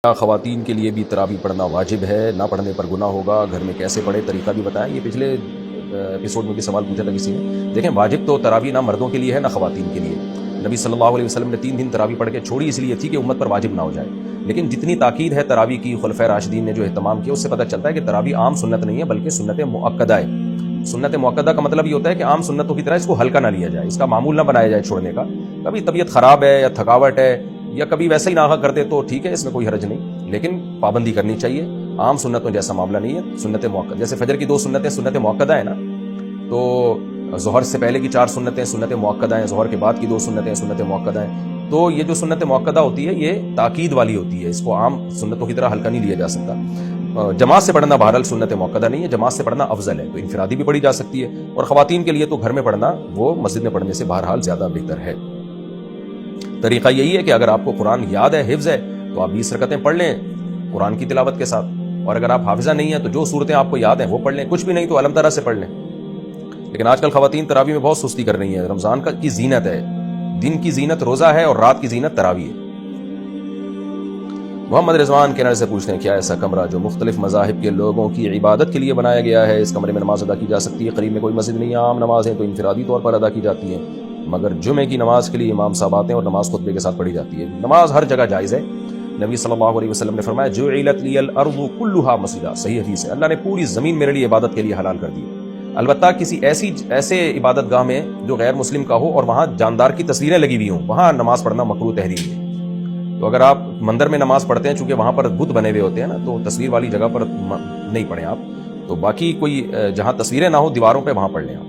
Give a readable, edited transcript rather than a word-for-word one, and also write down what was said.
خواتین کے لیے بھی تراویح پڑھنا واجب ہے، نہ پڑھنے پر گناہ ہوگا، گھر میں کیسے پڑھے، طریقہ بھی بتائیں۔ یہ پچھلے ایپیسوڈ میں بھی سوال پوچھا تھا کسی نے۔ دیکھیں، واجب تو تراویح نہ مردوں کے لیے ہے نہ خواتین کے لیے۔ نبی صلی اللہ علیہ وسلم نے 3 دن تراویح پڑھ کے چھوڑی اس لیے تھی کہ امت پر واجب نہ ہو جائے، لیکن جتنی تاکید ہے تراویح کی، خلفائے راشدین نے جو اہتمام کیا، اس سے پتہ چلتا ہے کہ تراویح عام سنت نہیں ہے بلکہ سنت مؤکدہ ہے۔ سنت مؤکدہ کا مطلب یہ ہوتا ہے کہ عام سنتوں کی طرح اس کو ہلکا نہ لیا جائے، اس کا معمول نہ بنایا جائے چھوڑنے کا۔ کبھی طبیعت خراب ہے یا تھکاوٹ ہے یا کبھی ویسے ہی ناغہ کرتے تو ٹھیک ہے، اس میں کوئی حرج نہیں، لیکن پابندی کرنی چاہیے۔ عام سنتوں جیسا معاملہ نہیں ہے۔ سنت مؤکدہ جیسے فجر کی 2 سنتیں سنت مؤکدہ ہیں نا، تو ظہر سے پہلے کی 4 سنتیں سنت مؤکدہ ہیں، ظہر کے بعد کی 2 سنتیں سنت مؤکدہ ہیں۔ تو یہ جو سنت مؤکدہ ہوتی ہے یہ تاکید والی ہوتی ہے، اس کو عام سنتوں کی طرح ہلکا نہیں لیا جا سکتا۔ جماعت سے پڑھنا بہرحال سنت مؤکدہ نہیں ہے، جماعت سے پڑھنا افضل ہے، تو انفرادی بھی پڑھی جا سکتی ہے، اور خواتین کے لیے تو گھر میں پڑھنا وہ مسجد میں پڑھنے سے بہرحال زیادہ بہتر ہے۔ طریقہ یہی ہے کہ اگر آپ کو قرآن یاد ہے، حفظ ہے، تو آپ 20 رکعتیں پڑھ لیں قرآن کی تلاوت کے ساتھ، اور اگر آپ حافظہ نہیں ہیں تو جو صورتیں آپ کو یاد ہیں وہ پڑھ لیں، کچھ بھی نہیں تو علم ترا سے پڑھ لیں۔ لیکن آج کل خواتین تراویح میں بہت سستی کر رہی ہیں۔ رمضان کی زینت ہے، دن کی زینت روزہ ہے اور رات کی زینت تراویح ہے۔ محمد رضوان کینیڈا سے پوچھتے ہیں، کیا ایسا کمرہ جو مختلف مذاہب کے لوگوں کی عبادت کے لیے بنایا گیا ہے، اس کمرے میں نماز ادا کی جا سکتی ہے؟ قریب میں کوئی مسجد نہیں ہے، عام نمازیں تو انفرادی طور پر ادا کی جاتی ہیں، مگر جمعے کی نماز کے لیے امام صاحب آتے ہیں اور نماز خطبے کے ساتھ پڑھی جاتی ہے۔ نماز ہر جگہ جائز ہے۔ نبی صلی اللہ علیہ وسلم نے فرمایا، جعلت لی الارض کلھا مسجدا، صحیح حدیث ہے، اللہ نے پوری زمین میرے لیے عبادت کے لیے حلال کر دی۔ البتہ کسی ایسے عبادت گاہ میں جو غیر مسلم کا ہو اور وہاں جاندار کی تصویریں لگی ہوئی ہوں، وہاں نماز پڑھنا مکروہ تحریمی ہے۔ تو اگر آپ مندر میں نماز پڑھتے ہیں، چونکہ وہاں پر بت بنے ہوئے ہوتے ہیں نا، تو تصویر والی جگہ پر نہیں پڑھیں آپ۔ تو باقی کوئی جہاں تصویریں نہ ہو دیواروں پہ، وہاں پڑھ لیں آپ۔